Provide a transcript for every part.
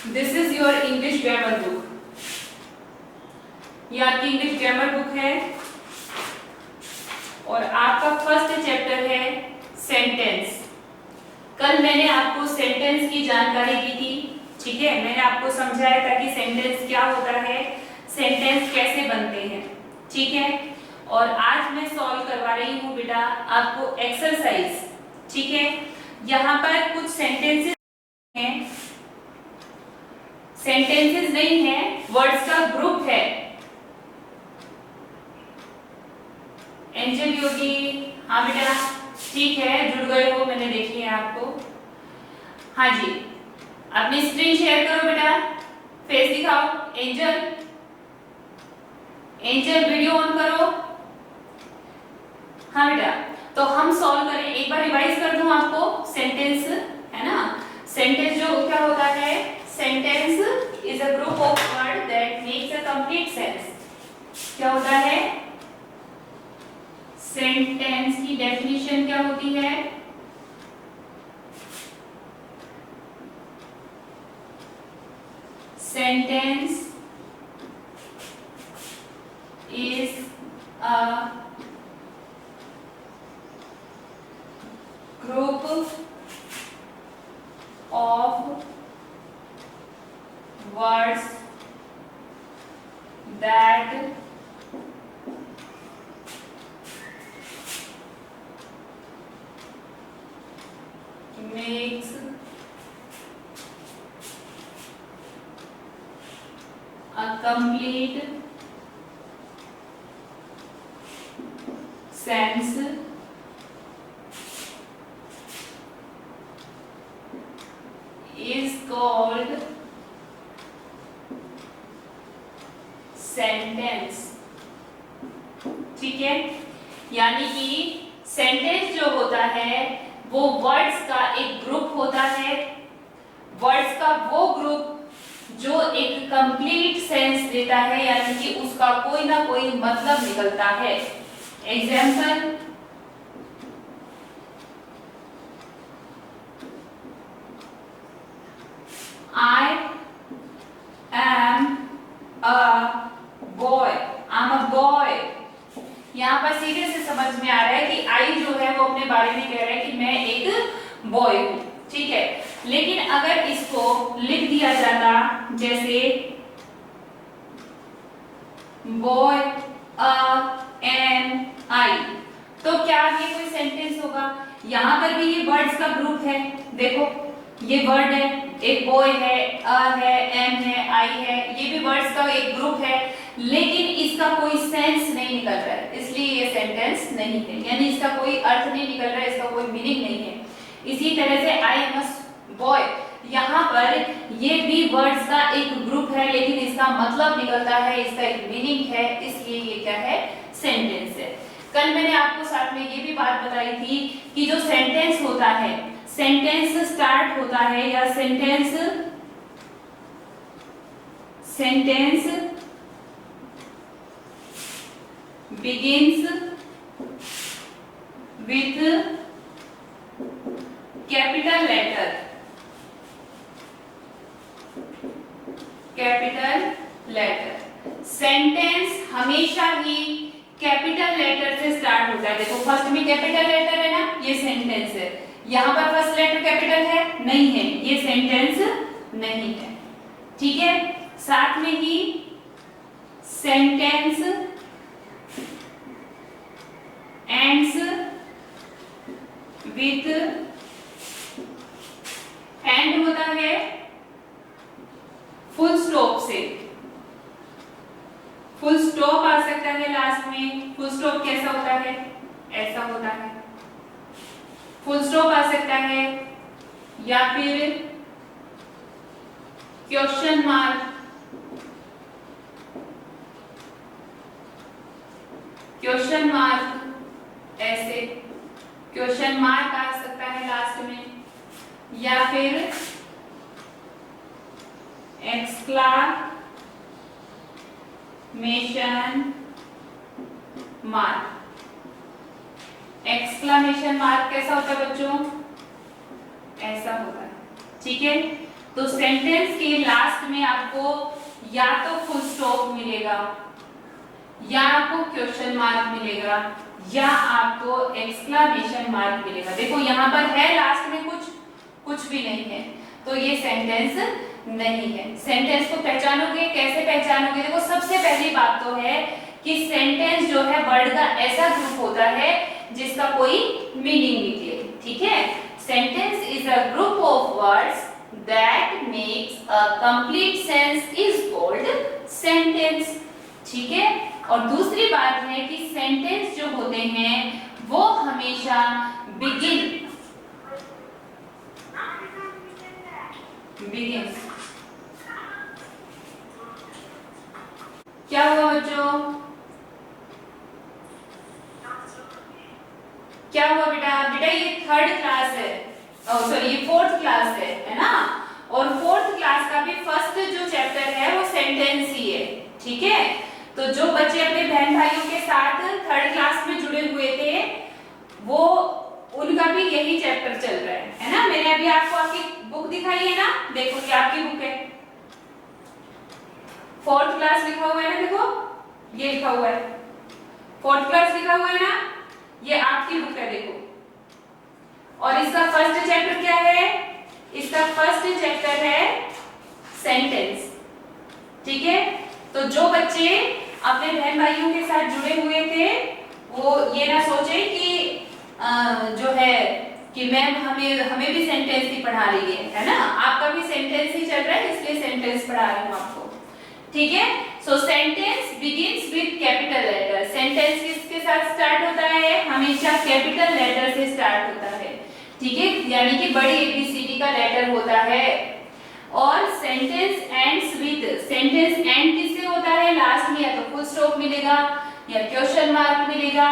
This is your English grammar book. ये आपकी English grammar book है और आपका फर्स्ट चैप्टर है सेंटेंस। कल मैंने आपको सेंटेंस की जानकारी दी थी, ठीक है। मैंने आपको समझाया था कि सेंटेंस क्या होता है, सेंटेंस कैसे बनते हैं, ठीक है। और आज मैं सॉल्व करवा रही हूँ बेटा आपको एक्सरसाइज, ठीक है। यहाँ पर कुछ सेंटेंसेस हैं, सेंटेंसेस नहीं है, वर्ड्स का ग्रुप है। एंजल योगी, हाँ बेटा ठीक है, जुड़ गए हो, मैंने देख लिया आपको। हाँ जी, अपनी स्क्रीन शेयर करो बेटा, फेस दिखाओ। एंजल, एंजल वीडियो ऑन करो। हाँ बेटा, तो हम सॉल्व करें, एक बार रिवाइज कर दूं आपको। सेंटेंस है ना, सेंटेंस जो क्या होता है, sentence is a group of word that makes a complete sense. क्या होता है, सेंटेंस की डेफिनेशन क्या होती है, sentence is a group of words that makes a complete sense is called sentence, ठीक है। यानी कि सेंटेंस जो होता है वो वर्ड्स का एक ग्रुप होता है, वर्ड्स का वो ग्रुप जो एक कंप्लीट सेंस देता है, यानी कि उसका कोई ना कोई मतलब निकलता है। Example, I am a boy, I'm a boy। यहाँ पर सीधे से समझ में आ रहा है कि आई जो है वो अपने बारे में कह रहा है कि मैं एक बॉय हूँ, ठीक है। लेकिन अगर इसको लिख दिया जाता जैसे बॉय एन आई, तो क्या ये कोई सेंटेंस होगा। यहाँ पर भी ये वर्ड्स का ग्रुप है, देखो ये वर्ड है, एक बॉय है, अ है, एम है, आई है, ये भी वर्ड्स का एक ग्रुप है, लेकिन इसका कोई सेंस नहीं निकल रहा है, इसलिए ये सेंटेंस नहीं है, यानी इसका कोई अर्थ नहीं निकल रहा है, इसका कोई मीनिंग नहीं है। इसी तरह से आई एम अ बॉय, यहाँ पर ये भी वर्ड्स का एक ग्रुप है, लेकिन इसका मतलब निकलता है, इसका एक मीनिंग है, इसलिए ये क्या है, सेंटेंस है। कल मैंने आपको साथ में ये भी बात बताई थी कि जो सेंटेंस होता है, सेंटेंस स्टार्ट होता है या sentence begins with capital letter, capital letter. Sentence हमेशा ही कैपिटल लेटर से स्टार्ट होता है। देखो फर्स्ट में कैपिटल लेटर है ना, ये सेंटेंस है। यहाँ पर फर्स्ट लेटर कैपिटल है, नहीं है, ये सेंटेंस नहीं है, ठीक है। साथ में ही सेंटेंस एंड्स विथ, एंड होता है फुल स्टॉप से, फुल स्टॉप आ सकता है लास्ट में। फुल स्टॉप कैसा होता है, ऐसा होता है, फुल स्टॉप आ सकता है, या फिर क्वेश्चन मार्क, क्वेश्चन मार्क ऐसे, क्वेश्चन मार्क आ सकता है लास्ट में, या फिर एक्सक्लामेशन मार्क। एक्सक्लामेशन मार्क कैसा होता है बच्चों, ऐसा होता है, ठीक है। तो सेंटेंस के लास्ट में आपको या तो फुल स्टॉप मिलेगा, या आपको क्वेश्चन मार्क मिलेगा, या आपको एक्सक्लेमेशन मार्क मिलेगा। देखो यहाँ पर है लास्ट में कुछ भी नहीं है, तो ये सेंटेंस नहीं है। सेंटेंस को पहचानोगे, कैसे पहचानोगे? देखो सबसे पहली बात तो है कि सेंटेंस जो है वर्ड का ऐसा ग्रुप होता है जिसका कोई मीनिंग निकले, ठीक है। Sentence is a group of words that makes a complete sense is called sentence, ठीक है। और दूसरी बात है कि सेंटेंस जो होते हैं वो हमेशा बिगिन क्या हुआ बच्चों? क्या हुआ बेटा? बेटा ये थर्ड क्लास है, सॉरी ये फोर्थ क्लास है ना। और फोर्थ क्लास का भी फर्स्ट जो चैप्टर है वो सेंटेंस ही है, ठीक है। तो जो बच्चे अपने बहन भाइयों के साथ थर्ड क्लास में जुड़े हुए थे वो उनका भी यही चैप्टर चल रहा है ना। मैंने अभी आपको आपकी बुक दिखाई है ना, देखो ये आपकी बुक है, फोर्थ क्लास लिखा हुआ है ना, देखो ये लिखा हुआ है फोर्थ क्लास लिखा हुआ है ना, ये आपकी बुक है देखो। और इसका फर्स्ट चैप्टर क्या है? इसका फर्स्ट चैप्टर है सेंटेंस, ठीक है। तो जो बच्चे अपने बहन भाइयों के साथ जुड़े हुए थे वो ये ना सोचे कि जो है कि मैम हमें भी सेंटेंस ही पढ़ा रही है ना। आपका भी सेंटेंस ही चल रहा है इसलिए सेंटेंस पढ़ा रही हूँ आपको, ठीक है। So sentence begins with capital letter. Sentence किसके साथ स्टार्ट होता है? हमेशा कैपिटल लेटर से स्टार्ट होता है, ठीक है, यानी कि बड़ी एबीसीडी का लेटर होता है। और sentence ends with, sentence and किससे होता है? लास्ट में या तो फुल स्टॉप मिलेगा, या क्वेश्चन मार्क मिलेगा,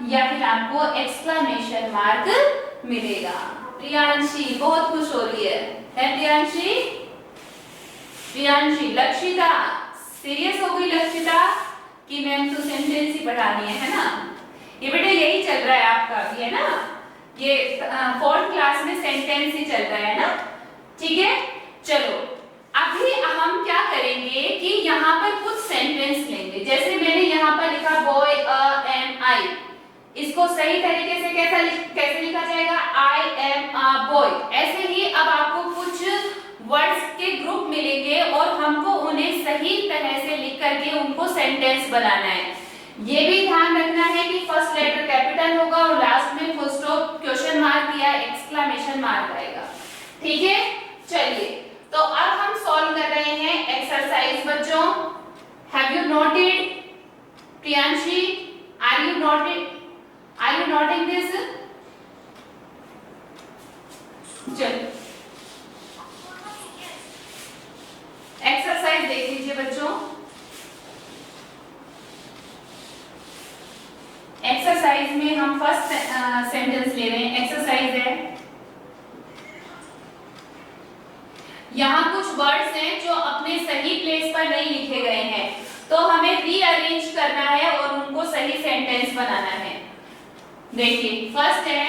या फिर आपको एक्सक्लेमेशन मार्क मिलेगा। प्रियांशी बहुत खुश हो रही है प्रियांशी? प्रियांशी, लक्षिता सीरियस हो गई लक्षिता कि मैम तो सेंटेंस ही पढ़ानी है ना। ये बेटा यही चल रहा है आपका भी, है ना। ये फोर्थ क्लास में सेंटेंस ही चल रहा है ना, ठीक है। चलो अभी हम क्या करेंगे कि यहाँ पर कुछ सेंटेंस लेंगे। जैसे मैंने यहाँ पर लिखा बॉय एम आई, इसको सही तरीके से कैसे लिखा जाएगा? I am a boy. ऐसे ही अब आपको कुछ वर्ड्स के ग्रुप मिलेंगे और हमको उन्हें सही तरह से लिख करके उनको सेंटेंस बनाना है। ये भी ध्यान रखना है कि फर्स्ट लेटर कैपिटल होगा और लास्ट में फुल स्टॉप, क्वेश्चन मार्क या एक्सक्लेमेशन मार्क आएगा, ठीक है। चलिए तो अब हम सॉल्व कर रहे हैं एक्सरसाइज बच्चों। Have you noted? Priyanshi are you noting this? चलिए एक्सरसाइज देख लीजिए बच्चों। एक्सरसाइज में हम फर्स्ट सेंटेंस ले रहे हैं। एक्सरसाइज है, यहाँ कुछ वर्ड्स हैं जो अपने सही प्लेस पर नहीं लिखे गए हैं, तो हमें रीअरेंज करना है और उनको सही सेंटेंस बनाना है। देखिए फर्स्ट है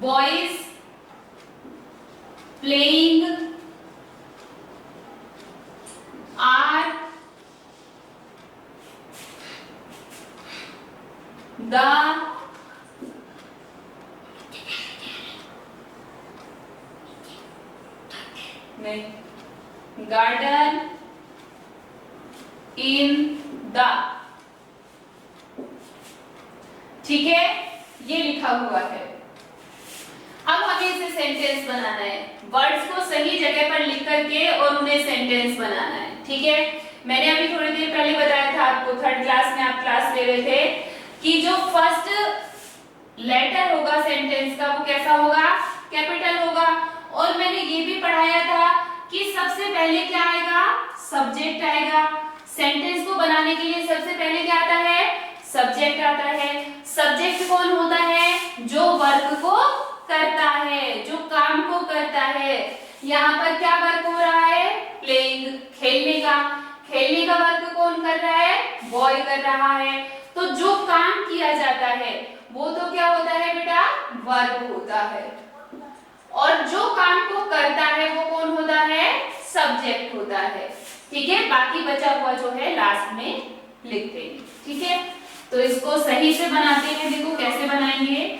boys playing are the garden in the, ठीक है, ये लिखा हुआ है। अब हमें इसे सेंटेंस बनाना है, वर्ड्स को सही जगह पर लिख करके और उन्हें सेंटेंस बनाना है, ठीक है। मैंने अभी थोड़ी देर पहले बताया था आपको, थर्ड क्लास में आप क्लास ले रहे थे, कि जो फर्स्ट लेटर होगा सेंटेंस का वो कैसा होगा? कैपिटल होगा। और मैंने ये भी पढ़ाया था कि सबसे पहले क्या आएगा? सब्जेक्ट आएगा। सेंटेंस को बनाने के लिए सबसे पहले क्या आता है? सब्जेक्ट आता है। सब्जेक्ट कौन होता है? जो वर्क को करता है, जो काम को करता है। यहाँ पर क्या वर्क हो रहा है? प्लेइंग, खेलने का। खेलने का वर्क कौन कर रहा है? बॉय कर रहा है। तो जो काम किया जाता है वो तो क्या होता है बेटा? वर्क होता है। और जो काम को करता है वो कौन होता है? सब्जेक्ट होता है। ठीक है, बाकी बचा हुआ जो है लास्ट में लिखते हैं। ठीक है, तो इसको सही से बनाते हैं। देखो कैसे बनाएंगे,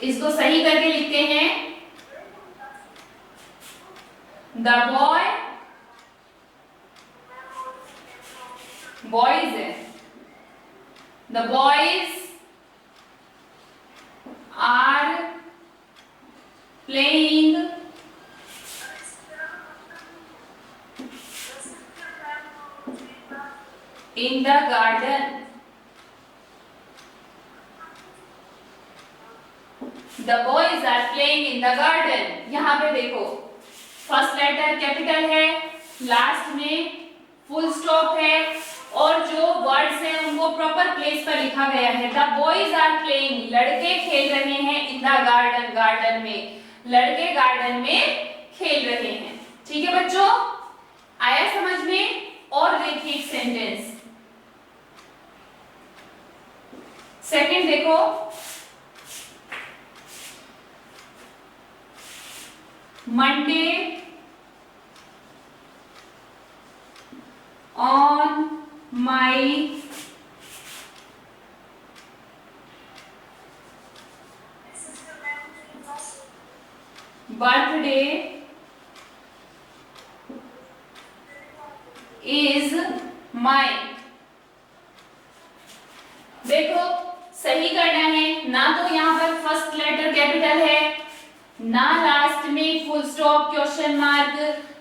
इसको सही करके लिखते हैं। द बॉय, बॉयज है, the boys are playing in the garden. The boys are playing in the garden. यहाँ पे देखो फर्स्ट लेटर कैपिटल है, लास्ट में फुल स्टॉप है और जो वर्ड्स हैं उनको प्रॉपर प्लेस पर लिखा गया है। The boys are playing, लड़के खेल रहे हैं in the garden, गार्डन में, लड़के गार्डन में खेल रहे हैं। ठीक है बच्चों, आया समझ में? और देखिए एक सेंटेंस सेकंड देखो, Monday on my birthday is माई। देखो सही करना है, ना तो यहाँ पर फर्स्ट लेटर कैपिटल है, ना लास्ट में फुल स्टॉप क्वेश्चन मार्क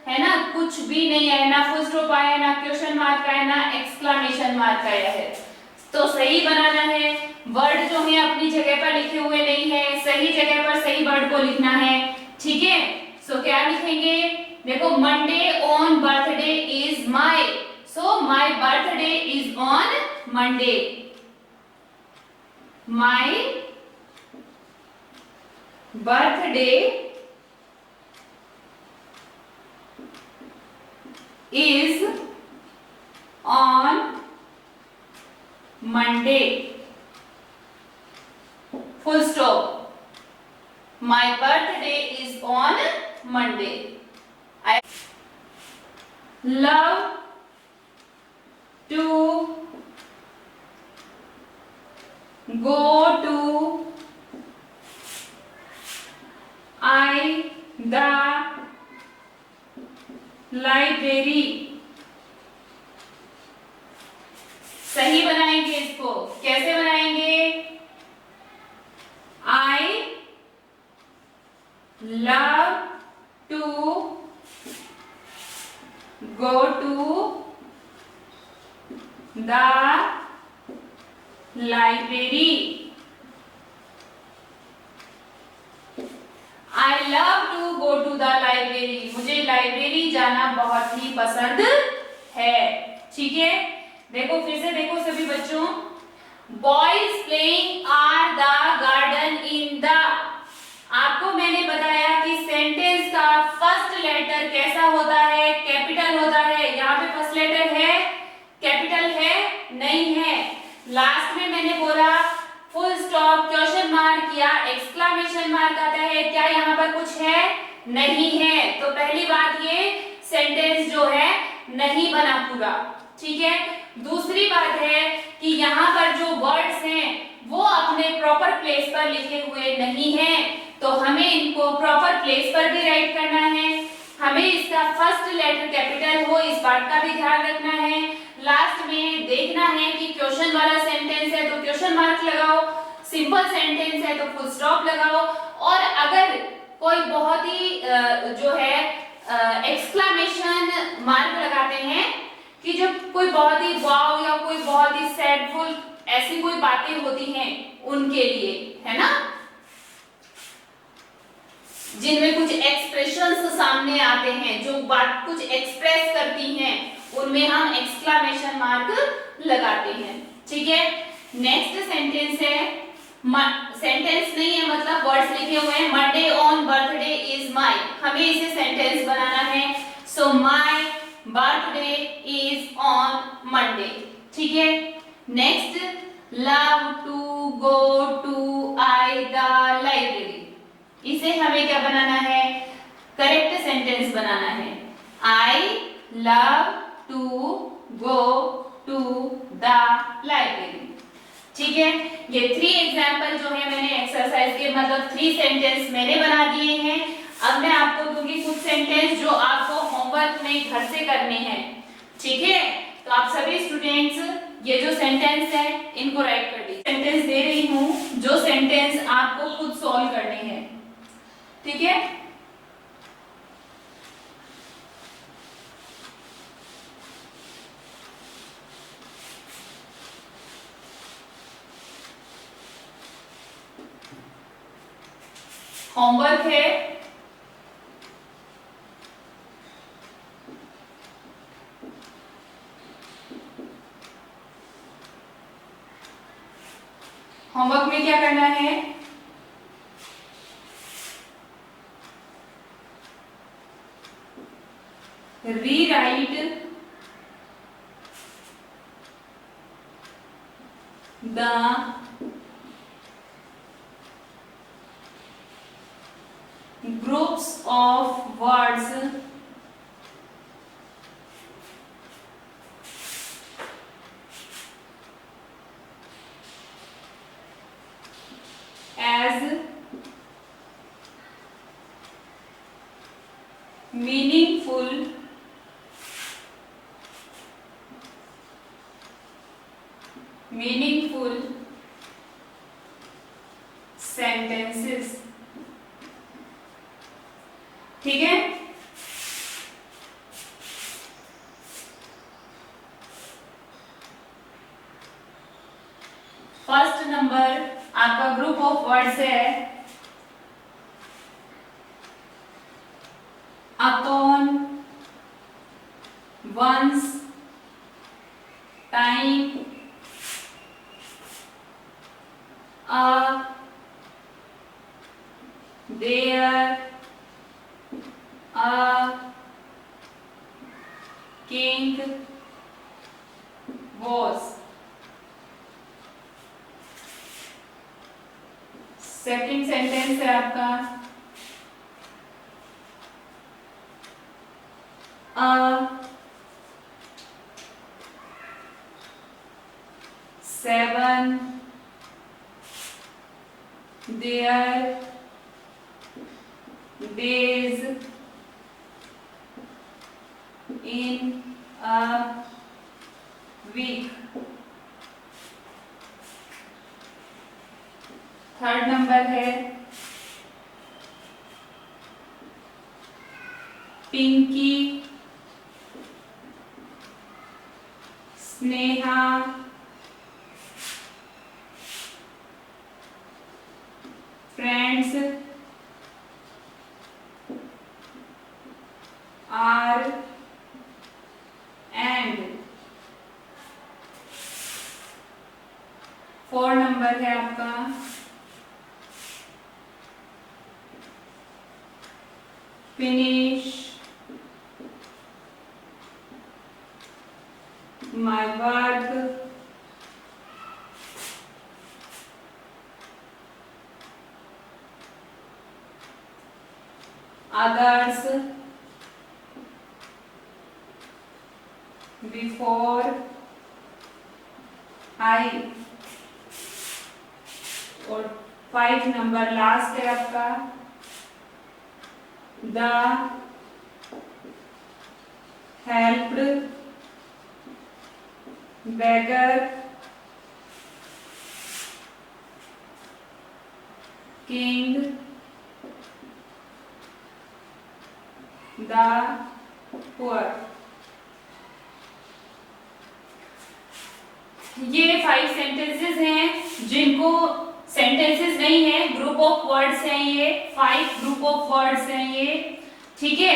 है ना, कुछ भी नहीं है, ना फुल स्टॉप आया, ना क्वेश्चन मार्क आया, ना एक्सक्लेमेशन मार्क आया है। तो सही बनाना है, वर्ड जो है अपनी जगह पर लिखे हुए नहीं है, सही जगह पर सही वर्ड को लिखना है। ठीक है, सो क्या लिखेंगे? देखो Monday on birthday is my, so my birthday is on Monday. My birthday is on Monday. Full stop. My birthday is on Monday. I love to go to the library. सही बनाएंगे इसको, कैसे बनाएंगे? I love to go to the library. I love to go to the library. मुझे library जाना बहुत ही पसंद है। ठीक है, देखो फिर से देखो सभी बच्चों, boys playing are the garden in the। आपको मैंने बताया कि सेंटेंस का फर्स्ट लेटर कैसा होता है? कैपिटल होता है। यहाँ पे फर्स्ट लेटर है, कैपिटल है? नहीं है। लास्ट में मैंने बोला फुल स्टॉप, क्वेश्चन मार्क या एक्सक्लेमेशन मार्क आता है, क्या यहाँ पर कुछ है? नहीं है। तो पहली बात ये सेंटेंस जो है नहीं बना पूरा। ठीक है, दूसरी बात है कि यहाँ पर जो वर्ड्स हैं वो अपने प्रॉपर प्लेस पर लिखे हुए नहीं हैं, तो हमें इनको प्रॉपर प्लेस पर भी राइट करना है। हमें इसका फर्स्ट लेटर कैपिटल हो, इस बात का भी ध्यान रखना है। लास्ट में देखना है कि क्वेश्चन वाला सेंटेंस है तो क्वेश्चन मार्क लगाओ, सिंपल सेंटेंस है तो फुल स्टॉप लगाओ, और अगर कोई बहुत ही जो है एक्सक्लेमेशन मार्क लगाते हैं कि जब कोई बहुत ही वाव या कोई बहुत ही सैडफुल ऐसी कोई बातें होती हैं उनके लिए, है ना, जिनमें कुछ एक्सप्रेशंस सामने आते हैं, जो बात कुछ एक्सप्रेस करती हैं, उनमें हम एक्सक्लेमेशन मार्क लगाते हैं। ठीक है, नेक्स्ट सेंटेंस है, सेंटेंस नहीं है मतलब वर्ड्स लिखे हुए हैं, Monday on birthday is my. हमें इसे सेंटेंस बनाना है, so my birthday is on Monday. ठीक है, next, love to go to I the library. इसे हमें क्या बनाना है? करेक्ट सेंटेंस बनाना है। I love to go to the library. ठीक है, ये 3 एग्जाम्पल जो है मैंने एक्सरसाइज के मतलब 3 सेंटेंस मैंने बना दिए हैं। अब मैं आपको दूंगी कुछ सेंटेंस जो आपको होमवर्क में घर से करने हैं। ठीक है, तो आप सभी स्टूडेंट्स ये जो सेंटेंस है इनको राइट कर दीजिए। सेंटेंस दे रही हूँ जो सेंटेंस आपको खुद सॉल्व करने हैं। ठीक है, होमवर्क है होमवर्क में क्या करना है, rewrite the groups of words as meaningful sentences। ठीक है, फर्स्ट नंबर आपका ग्रुप ऑफ वर्ड्स है upon, once, time, a, there, king, was. Second sentence है आपका seven, there, days in a week। Third number है Pinky, Sneha, friends are and। 4 number है आपका finish my work, others before I। और 5 number last है आपका the helped beggar, king, the poor। ये 5 sentences हैं जिनको सेंटेंसेस नहीं है, ग्रुप ऑफ वर्ड्स हैं, ये 5 ग्रुप ऑफ वर्ड्स हैं ये। ठीक है,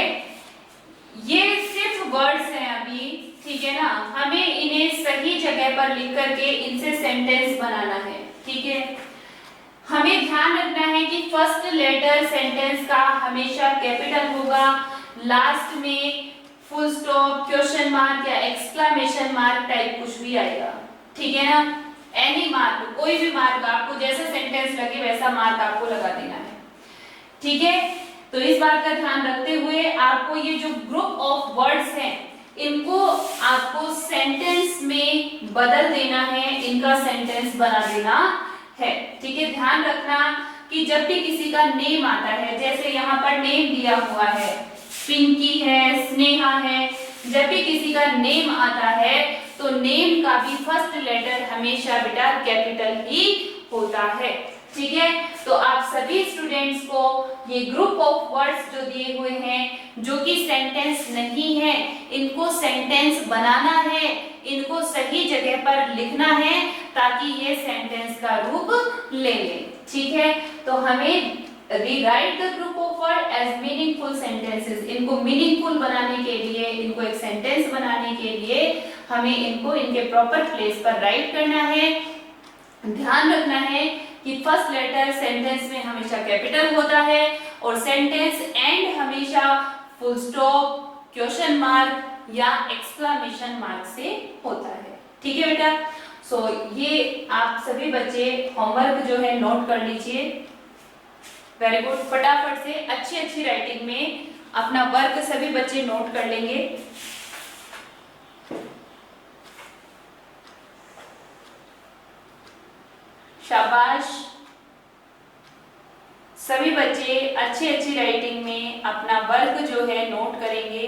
ये सिर्फ वर्ड्स हैं अभी। ठीक है ना, हमें इन्हें सही जगह पर लिख करके इनसे सेंटेंस बनाना है। ठीक है, हमें ध्यान रखना है कि फर्स्ट लेटर सेंटेंस का हमेशा कैपिटल होगा, लास्ट में फुल स्टॉप, क्वेश्चन मार्क या एक्सक्लेमेशन मार्क टाइप कुछ भी आएगा। ठीक है ना, एनी मार्क, कोई भी मार्क आपको जैसा सेंटेंस लगे वैसा मार्क आपको लगा देना है। ठीक है, तो इस बात का ध्यान रखते हुए आपको ये जो ग्रुप ऑफ इनको आपको सेंटेंस में बदल देना है, इनका सेंटेंस बना देना है। ठीक है, ध्यान रखना कि जब भी किसी का नेम आता है, जैसे यहाँ पर नेम दिया हुआ है, पिंकी है, स्नेहा है, जब भी किसी का नेम आता है तो नेम का भी फर्स्ट लेटर हमेशा बेटा कैपिटल ही होता है। ठीक है, तो आप सभी स्टूडेंट्स को ये ग्रुप ऑफ वर्ड्स जो दिए हुए हैं जो कि सेंटेंस नहीं है, इनको सेंटेंस बनाना है, इनको सही जगह पर लिखना है ताकि ये सेंटेंस का रूप ले ले। ठीक है, तो हमें rewrite the group of word as meaningful sentences, इनको मीनिंगफुल बनाने के लिए, इनको एक सेंटेंस बनाने के लिए हमें इनको इनके प्रॉपर प्लेस पर राइट करना है। ध्यान रखना है कि फर्स्ट लेटर सेंटेंस में हमेशा कैपिटल होता है और सेंटेंस एंड हमेशा फुल स्टॉप, क्वेश्चन मार्क या एक्सक्लेमेशन मार्क से होता है। ठीक है बेटा, सो ये आप सभी बच्चे होमवर्क जो है नोट कर लीजिए। वेरी गुड, फटाफट से अच्छी अच्छी राइटिंग में अपना वर्क सभी बच्चे नोट कर लेंगे। शाबाश, सभी बच्चे अच्छी अच्छी राइटिंग में अपना वर्क जो है नोट करेंगे।